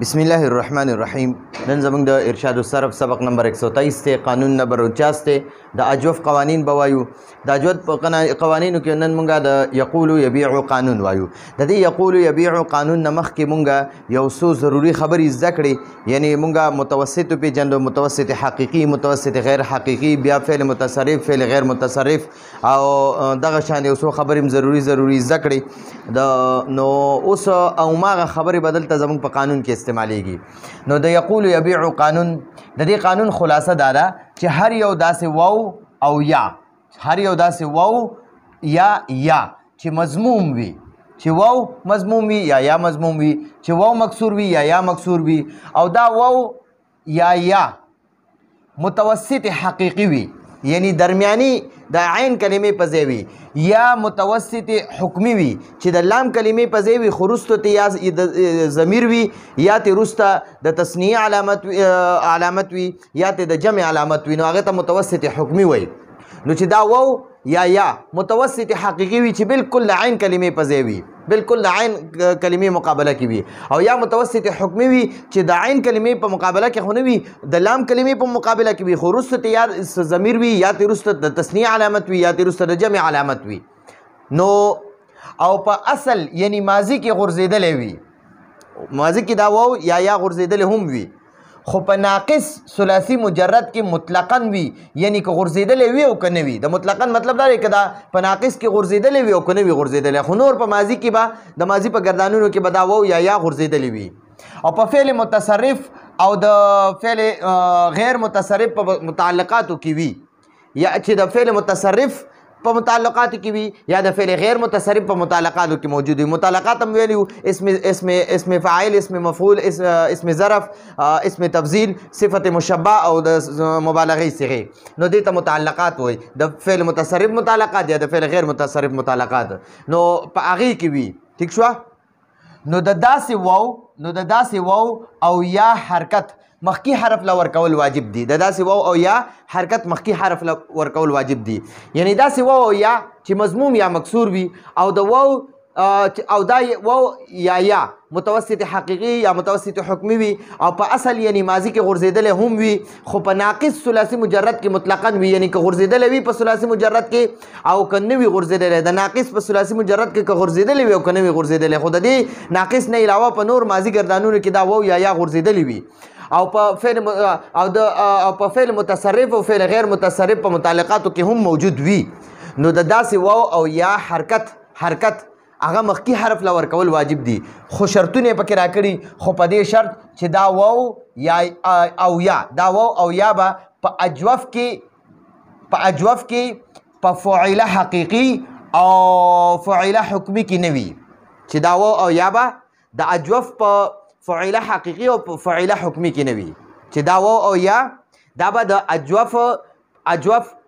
بسم الله الرحمن الرحیم. نن زموږ د ارشاد الصرف سبق نمبر 123 ته قانون نمبر 49 ته د اجوف قوانین بوایو. د اجوف په قوانینو کې نن مونږه د یقول یبيع قانون وایو. د دې یقول یبيع قانون نمخ کې مونږه یو څو ضروری خبرې زده کړې، یعنی مونږه متوسط پیژندو، متوسط حقیقي، متوسط غیر حقیقي، بیا فعل متصرف، فعل غیر متصرف او دغه شان یو څو خبرې ضروری زده کړې. د نو اوس او ماغه خبرې بدل ته زموږ په قانون کې استعمالیږي. نو د یقول یبيع قانون، د دې قانون خلاصه دا ده چې هر یو داسې واو او یا، هر یو داسې واو یا چې مضموم وي، چې واو مضموم وي یا مضموم وي، چې واو مکسور وي یا مکسور وي، او دا واو یا متوسط حقیقي وي، یعنی درمیانی د عین کلمې په ځای وي، یا متوسط حکمی وي چې د لام کلمې په ځای وي خو وروسته ته یا د ضمیر وي یا ته وروسته د تثنیه علامت وي یا ته د جمع علامت وي، نو هغه ته متوسط حکمی وي. نو چې دا واو یا متوسط حقیقي وي چې بالکل د عین کلمې په ځای وي، بالکل د عین کلمې مقابله کې وي، او یا متوسط حکمی وي چې د عین کلمې په مقابله کې خو نه وي، د لام کلمې په مقابله کې وي خو وروسته ته یا ضمیر وي یا ته وروسته د تثنیه علامت وي یا ته وروسته د جمع علامت وي. نو او په اصل یعنی ماضي کې غورځېدلی وي، ماضي کې دا واو یا غورځېدلی هم وي، خو په ناقص ثلاثي مجرد کې مطلقاً وي، یعنی که غورځېدلی وي او که نه وي. د مطلقاً مطلب دا دی که دا په ناقص کې غورځېدلی وي او که نه وي غورځېدلی، خو نور په ماضي کې به د ماضي په ګردانونو کې به دا واو یا غورځېدلی وي. او په فعل متصرف او د فعل غیر متصرف په متعلقاتو کې وي، یا چې د فعل متصرف په متعلقاتو کې وي یا د فعل غیر متصرف په متعلقاتو کې موجود وي. متعلقات هم ویلي اسم فاعل، اسم مفعول، اسم ظرف، اسم تفضیل، صفت مشبه او د مبالغې صيغې، نو دې ته متعلقات وایي. د فعل متصرف متعلقات یا د فعل غیر متصرف متعلقات نو په هغې کې وي. ٹھیک شوه؟ نو د داسې واو او یا حرکت مخکی حرف له ورکول واجب دي. د داسې واو او یا حرکت مخکی حرف له ورکول واجب دي، یعنی داسې واو او یا چې مضموم یا مکسور وي، او د واو او دا واو یا متوسط حقیقي یا متوسط حکمی وي، او په اصل یعنی ماضي کې غورځېدلی هم وي، خو په ناقص ثلاثي مجرد کې مطلقاً وي، یعنی که غورځېدلی وي په ثلاثي مجرد کې او که نه وي غورځېدلی. د ناقص په ثلاثي مجرد کې که غورځېدلی وي او که نه وي غورځېدلی، خو د دې ناقص نه علاوه په نور ماضي ګردانونو کې دا واو یا غورځېدلی وي. او په فعل متصرف او فعل غیر متصرف په متعلقاتو کې هم موجود وي. نو د داسې واو او یا حرکت هغه مخکې حرف له ورکول واجب دي، خو شرطونه پکې راکړي، خو په دې شرط چې دا واو او یا به په اجوف کې په فعیله حقیقي او فعیله حکمی کې نه وي، چې دا واو او یا به د اجوف په فعیله حقیقي او په فعیله حکمی کې نه وي، چې دا واو او یا دا به د اجوف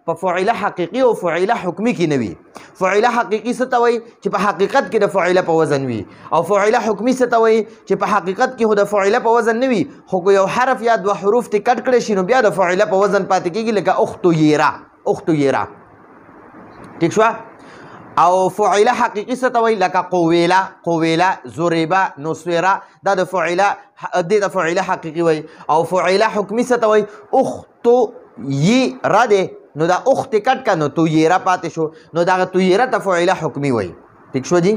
په فعیله حقیقي او فعیله حکمی کې نه وي. فعیله حقیقي څه ته وایي؟ چې په حقیقت کې د فعیله په وزن وي، او فعیله حکمی څه ته وایي؟ چې په حقیقت کې خو د فعیله په وزن نه وي، خو که یو حرف یا دوه حروف ته کټ کړی شي نو بیا د فعیله په وزن پاتې کېږي، لکه اختو یرا. ٹھیک شوه؟ او فعیله حقیقي څه ته وایي؟ لکه قویله، ضربه، نصره، دا د فعیله حقیقي وایي. او فعیله حکمی څه ته وایي؟ اختو یرا دی، نو دا اخت کټ کا نو تو یرا پاتې شو، نو دا تو یرا ته فعیله حکمی وایي. ٹھیک شو جی؟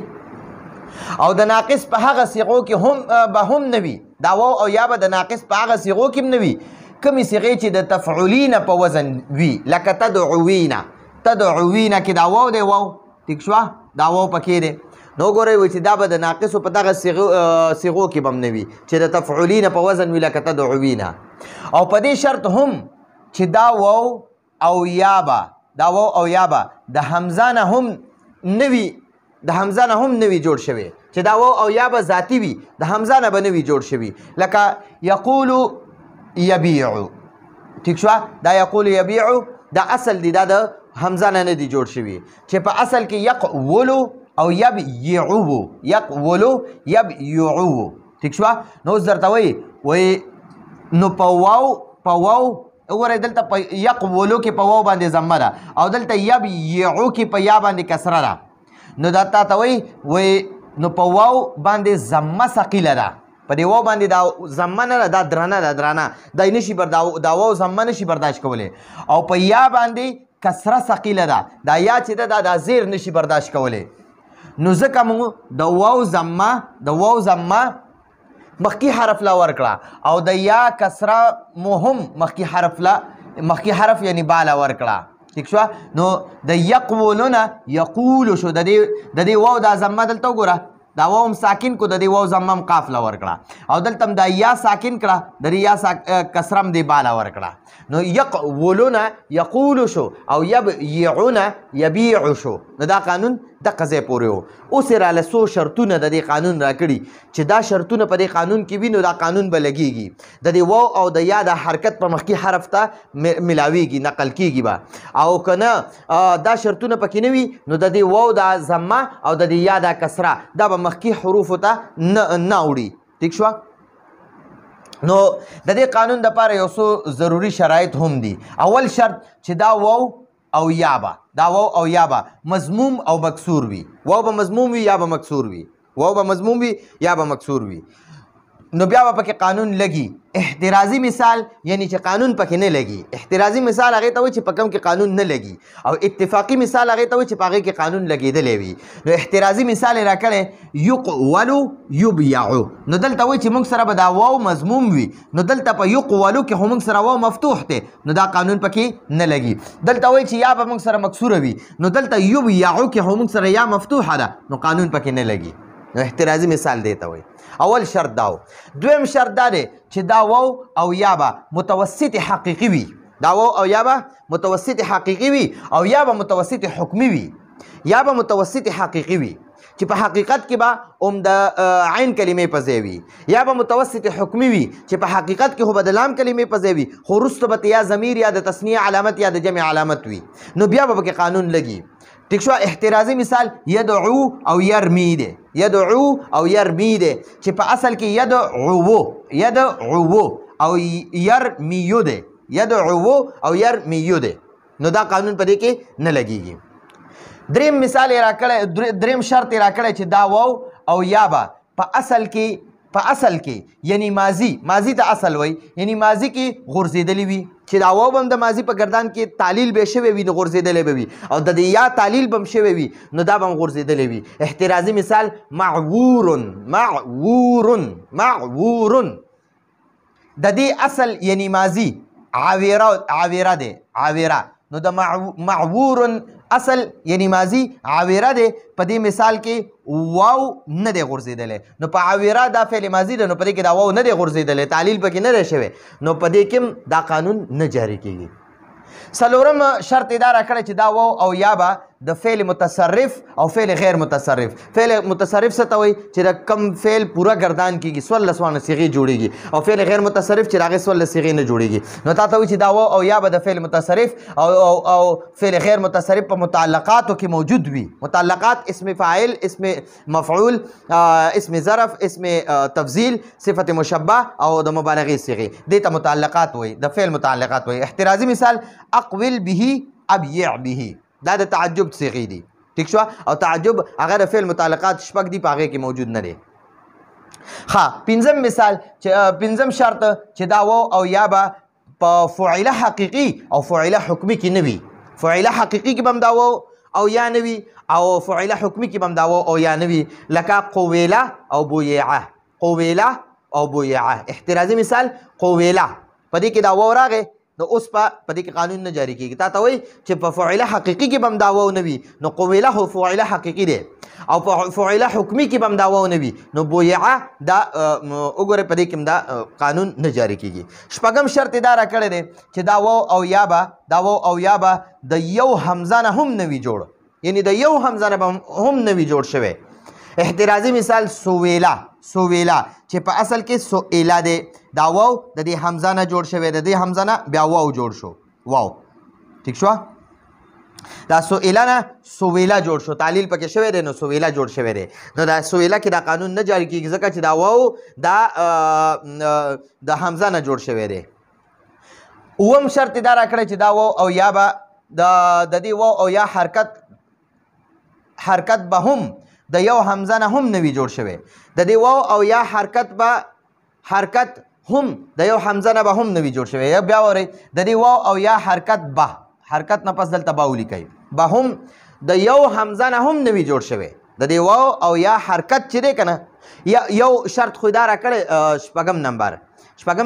او د ناقص په هغه صيغو کې هم نه وي، دا واو او یا به د ناقص په هغه صيغو کې نه وي کومې صيغې چې د تفعولین په وزن وي، لکه تدعوینا کې دا واو دی، واو. ٹھیک شوه؟ دا واو پکې دی. نو ګورئ وایي چې دا به د ناقصو په دغه صيغو کې به هم نه وي چې د تفعولین په وزن وي، لکه تدعوینا. او په دې شرط هم چې دا واو او یا به د حمزه نه هم نه وي جوړ شوی، چې دا واو او یا به ذاتی وي، د حمزه نه به نه وي جوړ شوي، لکه یقول یبیع. ٹھیک شوه؟ دا یقول یبیع دا اصل دی، دا د حمزه نه دی جوړ شوي، چې په اصل کې یقولو او یبیعو. ٹھیک شوه؟ نو اوس درته وایي نو په واو وګورئ دلته په یقولو کې په واو باندې ضمه ده، او دلته یبیعو کې په یا باندې کسره ده. نو دا تا ته وایي نو په واو باندې ضمه ثقیله ده، په دې واو باندې دا ضمه نه ده، دا درنه ده، درنه دا نشي دا واو ضمه نشي برداشت کولی. او په یا باندې کسره ثقیله ده، دا یا چې ده دا زیر نشي برداشت کولی. نو ځکه موږ د واو ضمه مخکې حرف لا ورکړه او د یا کسره مو هم مخکې حرف یعنی بالا ورکړه. ٹھیک شو؟ نو د یقولونه یقولو شو، د دې واو دا ضمه دلته وګوره، دا واو هم ساکن کو، د دې واو ضمه هم قاف لا ورکړه او دلته هم دا یا ساکن کړه، د دې یا کسره هم دې بالا ورکړه. نو یقولونه یقولو شو او یبیعونه یبیعو شو. نو دا قانون دقه ځای پورې و. اوس یې راله څو شرطونه د دې قانون راکړي چې دا شرطونه په دې قانون کې وي نو دا قانون به لګېږي. د دې واو او د یا د حرکت په مخکې حرف ته ملاویږي، نقل کېږي به. او که نه دا شرطونه پکې نه وي نو د دې واو دا ضمه او د دې یا دا کسره دا به مخکې حروفو ته نه اوړي. ټیک شوه؟ نو د دې قانون دپاره یو څو ضروري شرایط هم دي. اول شرط چې دا واو او یا به مضموم او مکسور وي. واو به مضموم وي یا به مکسور وي، واو به مضموم وي یا به مکسور وي. نو بیا به پکې قانون لګي. احترازي مثال یعنی چې قانون پکې نه لګي. احترازي مثال هغې ته وایي چې په کوم کې قانون نه لګي، او اتفاقي مثال هغې ته وایي چې په هغې کې قانون لګېدلی وي. نو احترازي مثال یې راکړی یقولو یبیعو. نو دلته وایي چې موږ سره به دا واو مضموم وي، نو دلته په یقولو کې خو موږ سره واو مفتوح دی، نو دا قانون پکې نه لګي. دلته وایي چې یا به موږ سره مکسوره وي، نو دلته یبیعو کې خو موږ سره یا مفتوحه ده، نو قانون پکې نه لګي. نو احترازي مثال دی ته وایي. اول شرط دا و. دویم شرط دا دی چې دا واو او یا به متوسط حقیقي وي. دا واو او یا به متوسط حقیقي وي او یا به متوسط حکمي وي. یا به متوسط حقیقي وي چې په حقیقت کې به د عین کلمې په ځای وي، یا به متوسط حکمي وي چې په حقیقت کې خو به د لام کلمې په ځای وي، خو وروسته به یا ضمیر یا د تثنیه علامت یا د جمع علامت وي، نو بیا به پکې قانون لګي. ټیک شو؟ احترازي مثال یدعو او یرمی دی. یدعو او یرمی دی چې په اصل کې یدعو او یرمیو دی. یدعو او یرمیو دی، نو دا قانون په دې کې نه لګیږي. دریم مثال یې راکړی، دریم شرط یې راکړی چې دا واو او یا به په اصل کې یعنی ماضي ته اصل وای، یعنی ماضي کې غورځېدلی وي، چې دا واو به هم د ماضي په ګردان کې تعلیل به شوی وي نو غورځېدلی به وي، او د دې یا تعلیل به هم شوی وي نو دا به هم غورځېدلی وي. احترازي مثال معورن. د دې اصل یعنی ماضي عاوره دی، عاوره. نو د معورن اصل یعنی ماضي عاوره دی، په دې مثال کې واو نه دی غورځېدلی، نو په عاوره دا فعل ماضي دی، نو په دې کې دا واو نه دی غورځېدلی، تعلیل پکې نه دی شوی، نو په دې کې دا قانون نه جاری کېږي. څلورم شرط یې دا راکړی چې دا واو او یا به د فعل متصرف او فعل غیر متصرف. فعل متصرف څه ته وایي چې د کم فعل پوره ګردان کېږي، 14 صیغې جوړېږي، او فعل غیر متصرف چې د هغې 14 صیغې نه جوړېږي. نو تا ته وایي چې دا واو او یا به د فعل متصرف او فعل غیر متصرف په متعلقاتو کې موجود وي. متعلقات اسم فاعل، اسم مفعول، اسم ظرف، اسم تفضیل، صفت مشبه او د مبالغې صیغې، دې ته متعلقات وایي، د فعل متعلقات وایي. احترازي مثال اقول به ابیع به، دا د تعجب صیغې دي. ٹھیک شو؟ او تعجب هغه د فعل متعلقات شپږ دي، په هغې کې موجود نه دی. ښه، پنځم مثال، پنځم شرط چې دا واو او یا به په فعله حقیقي او فعله حکمي کې نه وي. فعله حقیقي کې به هم دا واو او یا نه وي، او فعله حکمي کې به هم دا واو او یا نه وي، لکه قویله او بویعه. قویله او بویعه. احترازي مثال قویله، په دې کې دا واو راغی، نو اوس په دې کې قانون نه جاری کېږي. تا ته وایي چې په فعله حقیقي کې به هم دا واو نه وي، نو قویله خو فعله حقیقي دی، او په فعله حکمي کې به هم دا واو نه وي، نو بویعه دا وګورئ په دې کې هم دا قانون نه جاری کېږي. شپږم شرط یې دا راکړی دی چې دا واو او یا به د یو حمزه نه هم نه وي جوړ، یعنی د یو حمزه نه به هم نه وي جوړ شوی. احترازي مثال سویله چې په اصل کې سویله دی، دا واو د دې حمزه نه جوړ شوی، د دې حمزه نه بیا واو جوړ شو، واو. ټیک شو؟ دا سویله نه سویله جوړ شو، تعلیل پکې شوی دی، نو سویله جوړ شوی دی. نو دا سویله کې دا قانون نه جاری کېږي، ځکه چې دا واو دا د حمزه نه جوړ شوی دی. اووم شرط دا راکړی چې دا واو او یا به د دې واو او یا حرکت به هم د یو حمزه نه هم نه وي جوړ شوی. د دې واو او یا حرکت به حرکت هم د یو حمزه نه به هم نوي جوړ شوی. بیا وری د دې واو او یا حرکت به حرکت نه پس دلته به ولیکئ به هم د یو حمزه نه هم نوي جوړ شوی. د دې واو او یا حرکت چې دی که نه یو شرط خو دا راکړی شپږم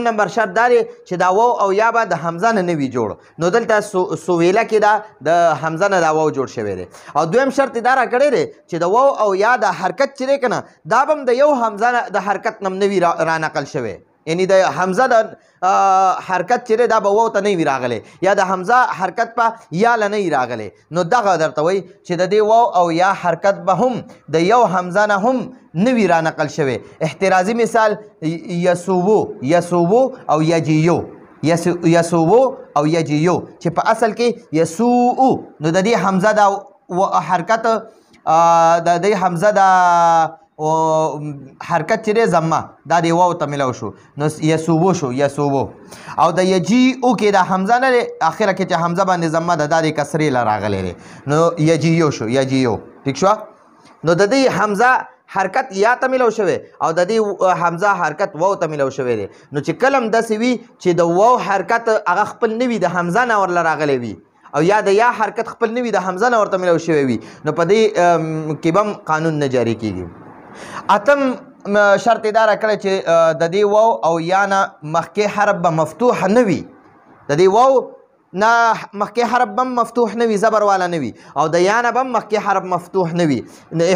نمبر شرط دا دی چې دا واو او یا به د حمزه نه نوي جوړ. نو دلته سویله کې دا د حمزه نه دا واو جوړ شوی دی. او دویم شرط دا راکړی دی چې د واو او یا د حرکت چې دی که نه دا به هم د یو حمزه د حرکت نه نوي رانقل شوی. یعنی د حمزه د حرکت چې دی دا به واو ته نه وي راغلی یا د حمزه حرکت په یا له نه وي راغلی. نو دغه درته وایي چې د دې واو او یا حرکت به هم د یو حمزه نه هم نه وي رانقل شوی. احترازي مثال یسوبو او یجیو یسوبو او یجیو چې په اصل کې یسوء. نو د دې حمزه د حرکت د دې حمزه د حرکت چې دی زمه دا د واو ته ملو شو نو یسوبو شو یسوبو. او د یجیو کې د حمزه نه دی اخره کې چې حمزه باندې زمه ده دا د کسرې له راغلی دی نو یجیو شو یجیو. ټیک شوه. نو د دې حمزه حرکت یا ته ملو شوی او د دې حمزه حرکت واو ته ملو شوی دی. نو چې کله هم داسې وي چې د واو حرکت هغه خپل نه وي د حمزه نه ورله راغلی وي او یا د یا حرکت خپل نه وي د حمزه نه ورته ملو شوی وي نو په دې کې به هم قانون نه جاري کېږي. اتم شرط دا راکړی چې د دې واو او یا نه مخکې حرف به مفتوح نه وي. د دې واو نه مخکې حرف به مفتوح نه وي زبر والا نه وي او د یا نه به مخکې حرف مفتوح نه وي.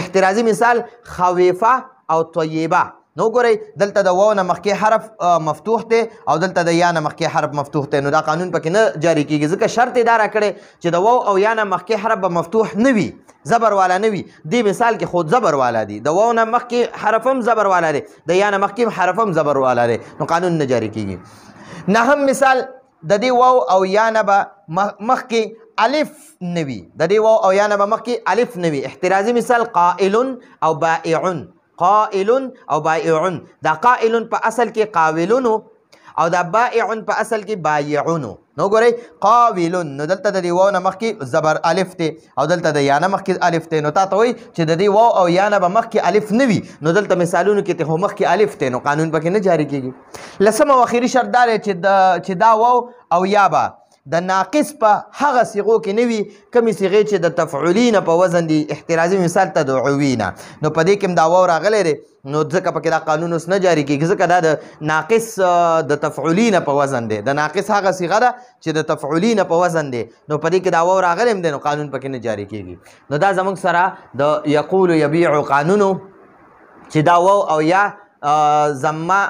احترازي مثال خویفه او طیبه. نو ګورئ دلته د واو نه مخکې حرف مفتوح دی او دلته د یا نه مخکې حرف مفتوح دی. نو دا قانون پکې نه جاري کېږي ځکه شرط یې دا راکړی چې د واو او یا نه مخکې حرف به مفتوح نه وي زبر والا نه وي. دې مثال کې خود زبر والا دی د واو نه مخکې حرف هم زبر والا دی د یا نه مخکې حرف هم زبر والا دی نو قانون نه جاري کېږي. نهم مثال د دې واو او یا نه به مخکې الف نه وي د دې واو او یا نه به مخکې الف نه وي. احترازي مثال قائل او بائع. قائل او بائعون. دا قائل په اصل کې قاولونو او دا بائعون په اصل کې بایعونو. نو ګورئ قاولون نو دلته د دې واو نه مخکې زبر الف دی او دلته د یا نه مخکې الف دی. نو تا ته وایي چې د دې واو او یا نه به مخکې الف نه وي نو دلته مثالونو کې ته خو مخکې الف دی نو قانون پکې نه جاري کېږي. لسم او اخري شرط دا دی چې دا واو او یا به د ناقص په هغه صیغو کې نه وي کمې صیغې چې د تفعولین په وزن دي. احترازي مثال تدعوینا. نو په دې کې هم دا واو راغلی دی نو ځکه پکې دا قانون اوس نه جاري کېږي ځکه دا د ناقص د تفعولین په وزن دی. د ناقص هغه صیغه ده چې د تفعولین په وزن دی نو په دې کې دا واو راغلی هم دی نو قانون پکې نه جاري کېږي. نو دا زموږ سره د یقول یبیع قانونو چې دا واو او یا زمه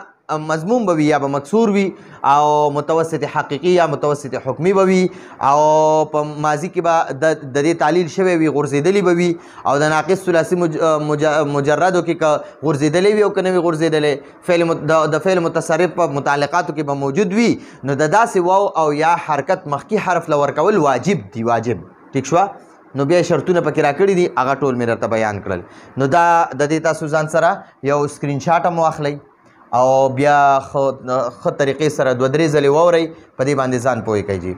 مضمون به وي یا به مکسور وي او متوسط حقیقي یا متوسط حکمي به وي او په ماضي کې به د دې تعلیل شوی وي غورځېدلی به وي او د ناقص ثلاثي مجردو کې که غورځېدلی وي او که نه وي غورځېدلی د فعل متصرف په متعلقاتو کې به موجود وي نو د داسې واو او یا حرکت مخکې حرف له ورکول واجب دي واجب. ټیک شوه. نو بیا شرطونه پکې راکړي دي هغه ټول مې درته بیان کړل. نو دا د دې تاسو ځان سره یو سکرین شاټ هم واخلئ او بیا ښه طریقې سره دوه درې ځلې واورئ په دې باندې ځان پوه کړئ.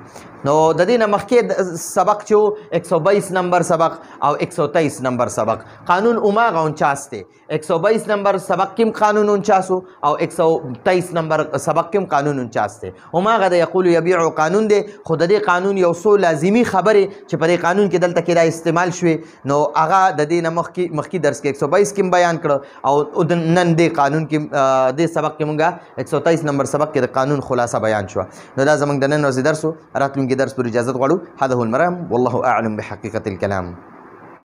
نو د دې نه مخکې سبق چې و 122 نمبر سبق او 123 نمبر سبق قانون هماغه 49 دی. 122 نمبر سبق کې هم قانون 49 او 123 نمبر سبق کې هم قانون 49 دی. هماغه د یقول یبیع قانون دی خو د دې قانون یو څو لازمي خبرې چې په دې قانون کې دلته کې دا استعمال شوې نو هغه د دې نه مخکې درس کې 122 کې بیان کړه او نن دې قانون کې دې سبق کې مونږه 123 نمبر سبق کې د قانون خلاصه بیان شوه. نو دا زموږ د نن ورځې درس و. راتلونکي درس پر اجازت غواړو. هذا هو المرام والله اعلم بحقيقة الكلام.